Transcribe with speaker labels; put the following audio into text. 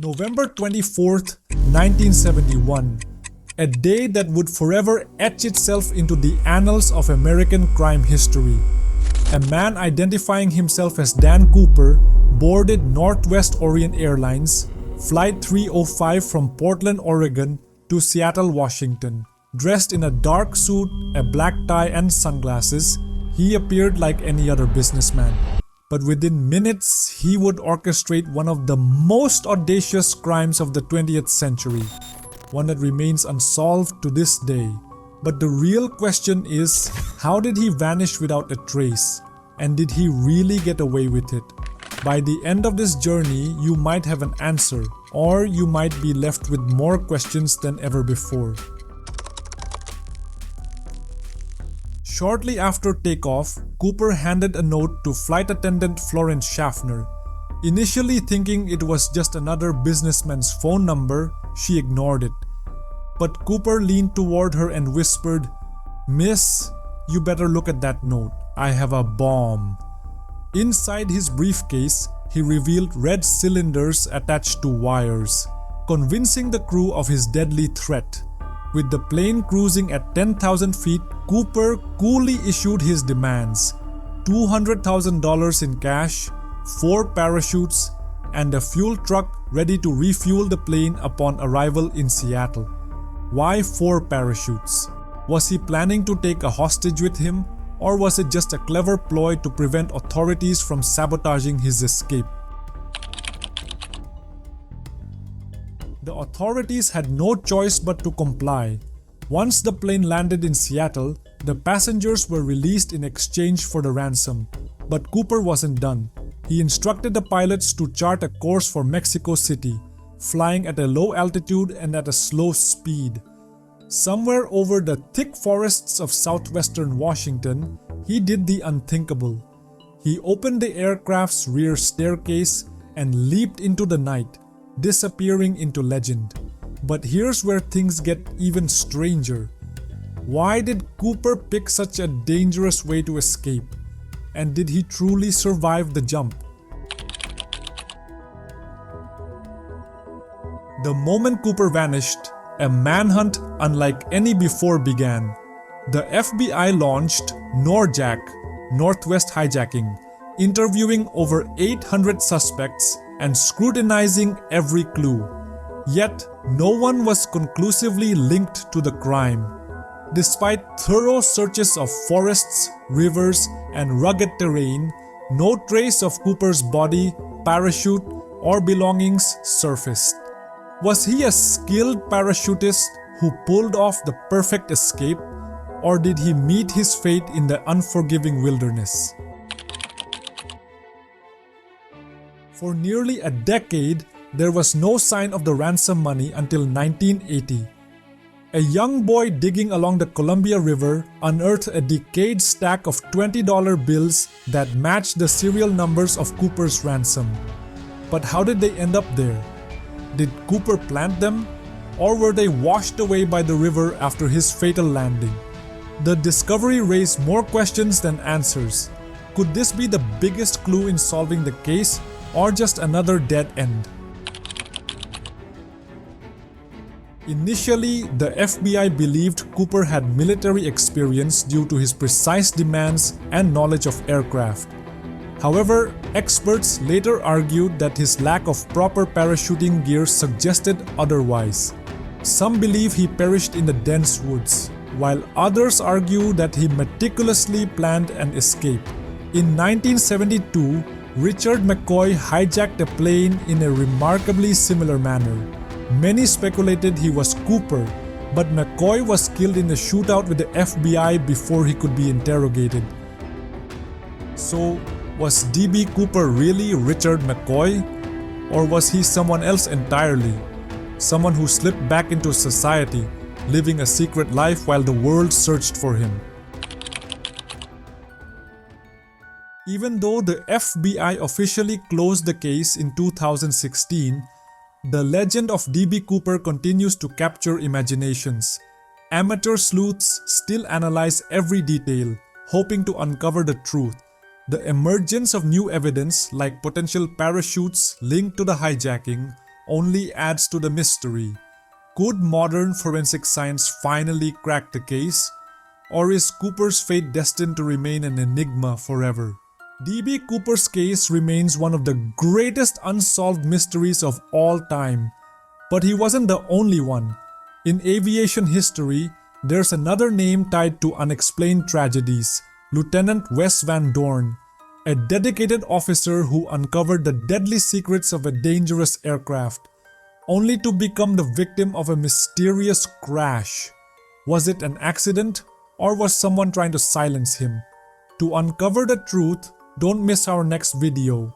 Speaker 1: November 24th, 1971, a day that would forever etch itself into the annals of American crime history. A man identifying himself as Dan Cooper boarded Northwest Orient Airlines Flight 305 from Portland, Oregon to Seattle, Washington. Dressed in a dark suit, a black tie and sunglasses, he appeared like any other businessman. But within minutes, he would orchestrate one of the most audacious crimes of the 20th century, one that remains unsolved to this day. But the real question is, how did he vanish without a trace? And did he really get away with it? By the end of this journey, you might have an answer, or you might be left with more questions than ever before. Shortly after takeoff, Cooper handed a note to flight attendant Florence Schaffner. Initially thinking it was just another businessman's phone number, she ignored it. But Cooper leaned toward her and whispered, "Miss, you better look at that note. I have a bomb." Inside his briefcase, he revealed red cylinders attached to wires, convincing the crew of his deadly threat. With the plane cruising at 10,000 feet, Cooper coolly issued his demands: $200,000 in cash, 4 parachutes, and a fuel truck ready to refuel the plane upon arrival in Seattle. Why 4 parachutes? Was he planning to take a hostage with him, or was it just a clever ploy to prevent authorities from sabotaging his escape? The authorities had no choice but to comply. Once the plane landed in Seattle, the passengers were released in exchange for the ransom. But Cooper wasn't done. He instructed the pilots to chart a course for Mexico City, flying at a low altitude and at a slow speed. Somewhere over the thick forests of southwestern Washington, he did the unthinkable. He opened the aircraft's rear staircase and leaped into the night, disappearing into legend. But here's where things get even stranger. Why did Cooper pick such a dangerous way to escape? And did he truly survive the jump? The moment Cooper vanished, a manhunt unlike any before began. The FBI launched NORJAC, Northwest Hijacking, interviewing over 800 suspects and scrutinizing every clue. Yet, no one was conclusively linked to the crime. Despite thorough searches of forests, rivers, and rugged terrain, no trace of Cooper's body, parachute, or belongings surfaced. Was he a skilled parachutist who pulled off the perfect escape, or did he meet his fate in the unforgiving wilderness? For nearly a decade, there was no sign of the ransom money until 1980. A young boy digging along the Columbia River unearthed a decayed stack of $20 bills that matched the serial numbers of Cooper's ransom. But how did they end up there? Did Cooper plant them, or were they washed away by the river after his fatal landing? The discovery raised more questions than answers. Could this be the biggest clue in solving the case, or just another dead end? Initially, the FBI believed Cooper had military experience due to his precise demands and knowledge of aircraft. However, experts later argued that his lack of proper parachuting gear suggested otherwise. Some believe he perished in the dense woods, while others argue that he meticulously planned an escape. In 1972, Richard McCoy hijacked a plane in a remarkably similar manner. Many speculated he was Cooper, but McCoy was killed in a shootout with the FBI before he could be interrogated. So, was D.B. Cooper really Richard McCoy? Or was he someone else entirely? Someone who slipped back into society, living a secret life while the world searched for him? Even though the FBI officially closed the case in 2016, the legend of D.B. Cooper continues to capture imaginations. Amateur sleuths still analyze every detail, hoping to uncover the truth. The emergence of new evidence like potential parachutes linked to the hijacking only adds to the mystery. Could modern forensic science finally crack the case? Or is Cooper's fate destined to remain an enigma forever? D.B. Cooper's case remains one of the greatest unsolved mysteries of all time. But he wasn't the only one. In aviation history, there's another name tied to unexplained tragedies: Lieutenant Wes Van Dorn, a dedicated officer who uncovered the deadly secrets of a dangerous aircraft, only to become the victim of a mysterious crash. Was it an accident, or was someone trying to silence him? To uncover the truth, don't miss our next video.